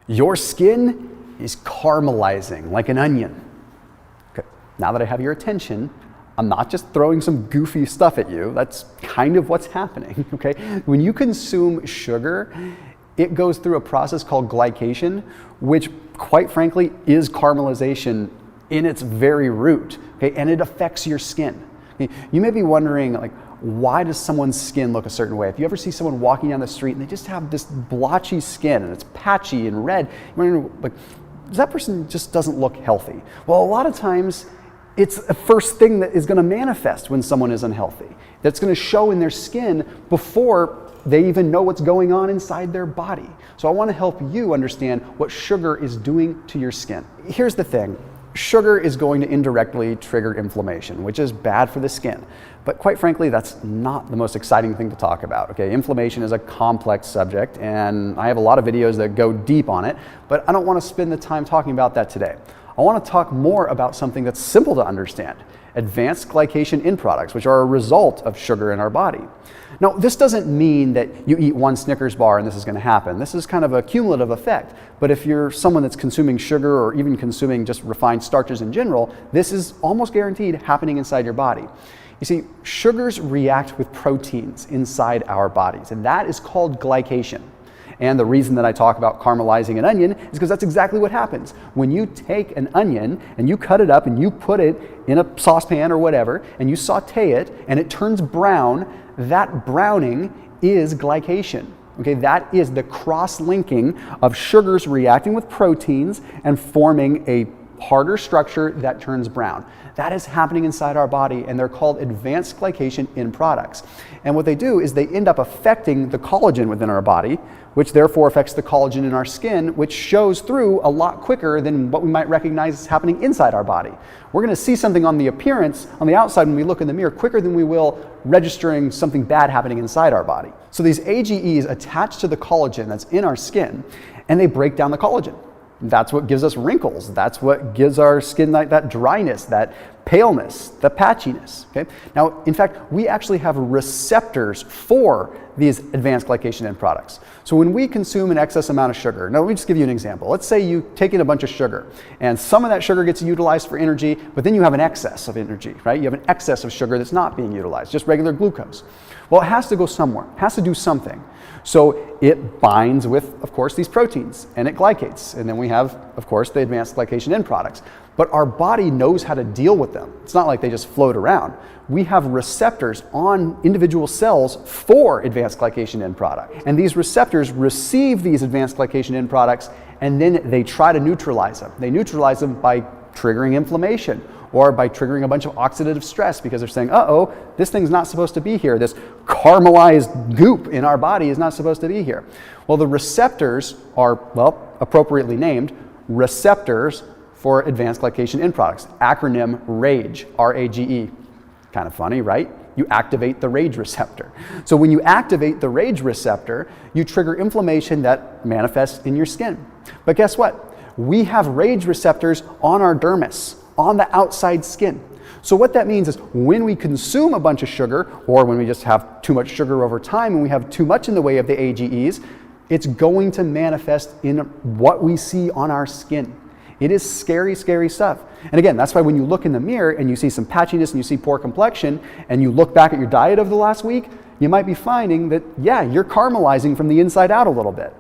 Your skin is caramelizing like an onion. Okay, now that I have your attention, I'm not just throwing some goofy stuff at you. That's kind of what's happening, okay? When you consume sugar, it goes through a process called glycation, which quite frankly is caramelization in its very root, okay? And it affects your skin. Okay? You may be wondering, like, why does someone's skin look a certain way? If you ever see someone walking down the street and they just have this blotchy skin and it's patchy and red, you're wondering, like, that person just doesn't look healthy. Well, a lot of times, it's the first thing that is going to manifest when someone is unhealthy. That's going to show in their skin before they even know what's going on inside their body. So I want to help you understand what sugar is doing to your skin. Here's the thing. Sugar is going to indirectly trigger inflammation, which is bad for the skin. But quite frankly, that's not the most exciting thing to talk about. Okay, inflammation is a complex subject, and I have a lot of videos that go deep on it, but I don't want to spend the time talking about that today. I want to talk more about something that's simple to understand: advanced glycation end products, which are a result of sugar in our body. Now, this doesn't mean that you eat one Snickers bar and this is going to happen. This is kind of a cumulative effect. But if you're someone that's consuming sugar or even consuming just refined starches in general, this is almost guaranteed happening inside your body. You see, sugars react with proteins inside our bodies, and that is called glycation. And the reason that I talk about caramelizing an onion is because that's exactly what happens. When you take an onion and you cut it up and you put it in a saucepan or whatever, and you saute it and it turns brown, that browning is glycation. Okay, that is the cross-linking of sugars reacting with proteins and forming a harder structure that turns brown. That is happening inside our body, and they're called advanced glycation end products. And what they do is they end up affecting the collagen within our body, which therefore affects the collagen in our skin, which shows through a lot quicker than what we might recognize as happening inside our body. We're going to see something on the appearance, on the outside when we look in the mirror, quicker than we will registering something bad happening inside our body. So these AGEs attach to the collagen that's in our skin, and they break down the collagen. That's what gives us wrinkles. That's what gives our skin that dryness, that paleness, the patchiness. Okay? Now, in fact, we actually have receptors for these advanced glycation end products. So when we consume an excess amount of sugar, now let me just give you an example. Let's say you take in a bunch of sugar, and some of that sugar gets utilized for energy, but then you have an excess of energy, right? You have an excess of sugar that's not being utilized, just regular glucose. Well, it has to go somewhere. It has to do something. So it binds with, of course, these proteins, and it glycates. And then we have, of course, the advanced glycation end products. But our body knows how to deal with them. It's not like they just float around. We have receptors on individual cells for advanced glycation end products. And these receptors receive these advanced glycation end products, and then they try to neutralize them. They neutralize them by triggering inflammation, or by triggering a bunch of oxidative stress, because they're saying, uh-oh, this thing's not supposed to be here. This caramelized goop in our body is not supposed to be here. Well, the receptors are, well, appropriately named receptors for advanced glycation end products. Acronym RAGE, R-A-G-E. Kind of funny, right? You activate the RAGE receptor. So when you activate the RAGE receptor, you trigger inflammation that manifests in your skin. But guess what? We have RAGE receptors on our dermis, on the outside skin. So what that means is when we consume a bunch of sugar, or when we just have too much sugar over time and we have too much in the way of the AGEs, it's going to manifest in what we see on our skin. It is scary, scary stuff. And again, that's why when you look in the mirror and you see some patchiness and you see poor complexion, and you look back at your diet of the last week, you might be finding that, yeah, you're caramelizing from the inside out a little bit.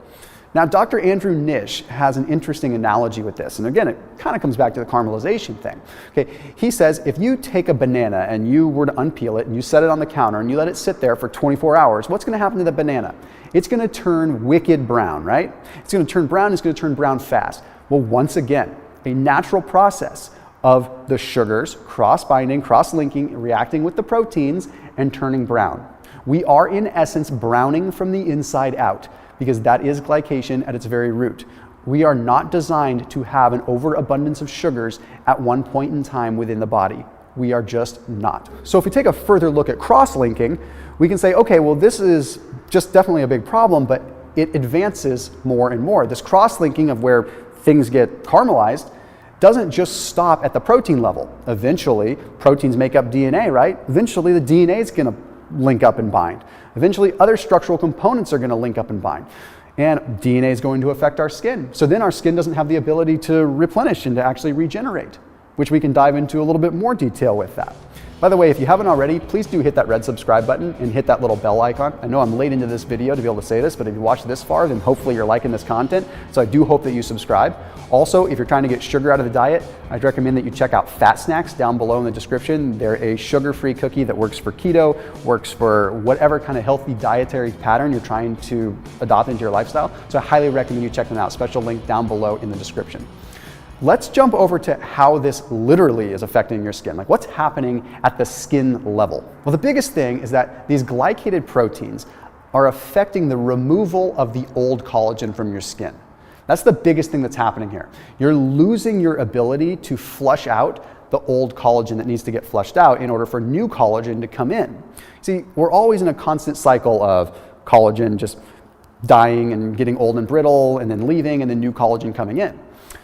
Now, Dr. Andrew Nish has an interesting analogy with this. And again, it kind of comes back to the caramelization thing. Okay, he says if you take a banana and you were to unpeel it and you set it on the counter and you let it sit there for 24 hours, what's going to happen to the banana? It's going to turn wicked brown, right? It's going to turn brown, it's going to turn brown fast. Well, once again, a natural process of the sugars cross-binding, cross-linking, reacting with the proteins and turning brown. We are, in essence, browning from the inside out, because that is glycation at its very root. We are not designed to have an overabundance of sugars at one point in time within the body. We are just not. So if we take a further look at cross-linking, we can say, okay, well, this is just definitely a big problem, but it advances more and more. This cross-linking of where things get caramelized doesn't just stop at the protein level. Eventually, proteins make up DNA, right? Eventually, the DNA is going to link up and bind. Eventually, other structural components are going to link up and bind. And DNA is going to affect our skin. So then our skin doesn't have the ability to replenish and to actually regenerate, which we can dive into a little bit more detail with that. By the way, if you haven't already, please do hit that red subscribe button and hit that little bell icon. I know I'm late into this video to be able to say this, but if you watched this far, then hopefully you're liking this content. So I do hope that you subscribe. Also, if you're trying to get sugar out of the diet, I'd recommend that you check out Fat Snacks down below in the description. They're a sugar-free cookie that works for keto, works for whatever kind of healthy dietary pattern you're trying to adopt into your lifestyle. So I highly recommend you check them out. Special link down below in the description. Let's jump over to how this literally is affecting your skin. Like, what's happening at the skin level? Well, the biggest thing is that these glycated proteins are affecting the removal of the old collagen from your skin. That's the biggest thing that's happening here. You're losing your ability to flush out the old collagen that needs to get flushed out in order for new collagen to come in. See, we're always in a constant cycle of collagen just dying and getting old and brittle and then leaving and then new collagen coming in.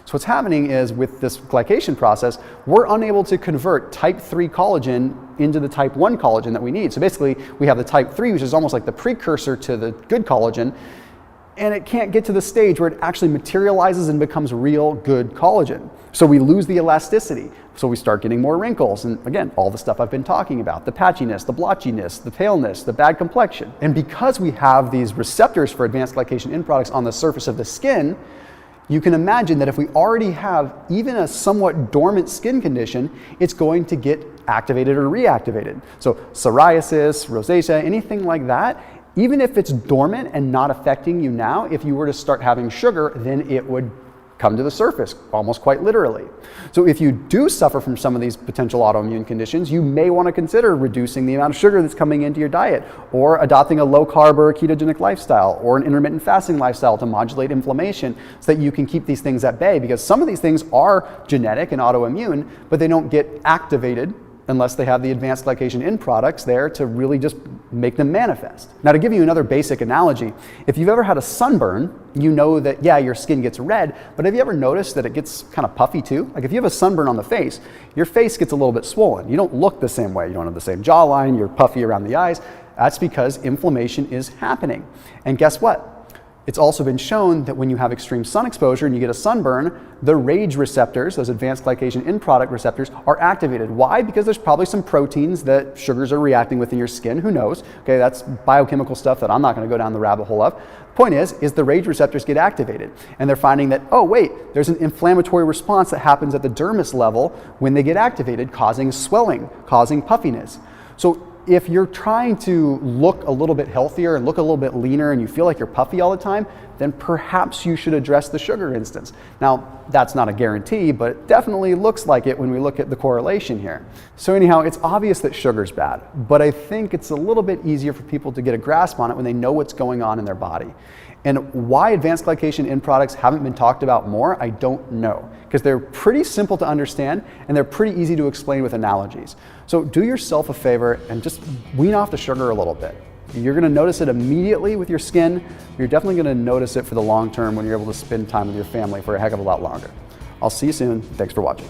So what's happening is with this glycation process, we're unable to convert type 3 collagen into the type 1 collagen that we need. So basically, we have the type 3, which is almost like the precursor to the good collagen, and it can't get to the stage where it actually materializes and becomes real good collagen. So we lose the elasticity. So we start getting more wrinkles. And again, all the stuff I've been talking about, the patchiness, the blotchiness, the paleness, the bad complexion. And because we have these receptors for advanced glycation end products on the surface of the skin, you can imagine that if we already have even a somewhat dormant skin condition, it's going to get activated or reactivated. So psoriasis, rosacea, anything like that, even if it's dormant and not affecting you now, if you were to start having sugar, then it would come to the surface, almost quite literally. So if you do suffer from some of these potential autoimmune conditions, you may want to consider reducing the amount of sugar that's coming into your diet, or adopting a low carb or a ketogenic lifestyle, or an intermittent fasting lifestyle to modulate inflammation so that you can keep these things at bay, because some of these things are genetic and autoimmune, but they don't get activated unless they have the advanced glycation end products there to really just make them manifest. Now, to give you another basic analogy, if you've ever had a sunburn, you know that, yeah, your skin gets red, but have you ever noticed that it gets kind of puffy too? Like if you have a sunburn on the face, your face gets a little bit swollen. You don't look the same way. You don't have the same jawline, you're puffy around the eyes. That's because inflammation is happening. And guess what? It's also been shown that when you have extreme sun exposure and you get a sunburn, the RAGE receptors, those advanced glycation end product receptors, are activated. Why? Because there's probably some proteins that sugars are reacting with in your skin. Who knows? Okay, that's biochemical stuff that I'm not going to go down the rabbit hole of. Point is the RAGE receptors get activated, and they're finding that, oh wait, there's an inflammatory response that happens at the dermis level when they get activated, causing swelling, causing puffiness. So if you're trying to look a little bit healthier and look a little bit leaner and you feel like you're puffy all the time, then perhaps you should address the sugar instance. Now, that's not a guarantee, but it definitely looks like it when we look at the correlation here. So anyhow, it's obvious that sugar's bad, but I think it's a little bit easier for people to get a grasp on it when they know what's going on in their body. And why advanced glycation end products haven't been talked about more, I don't know, because they're pretty simple to understand and they're pretty easy to explain with analogies. So do yourself a favor and just wean off the sugar a little bit. You're going to notice it immediately with your skin. You're definitely going to notice it for the long term when you're able to spend time with your family for a heck of a lot longer. I'll see you soon. Thanks for watching.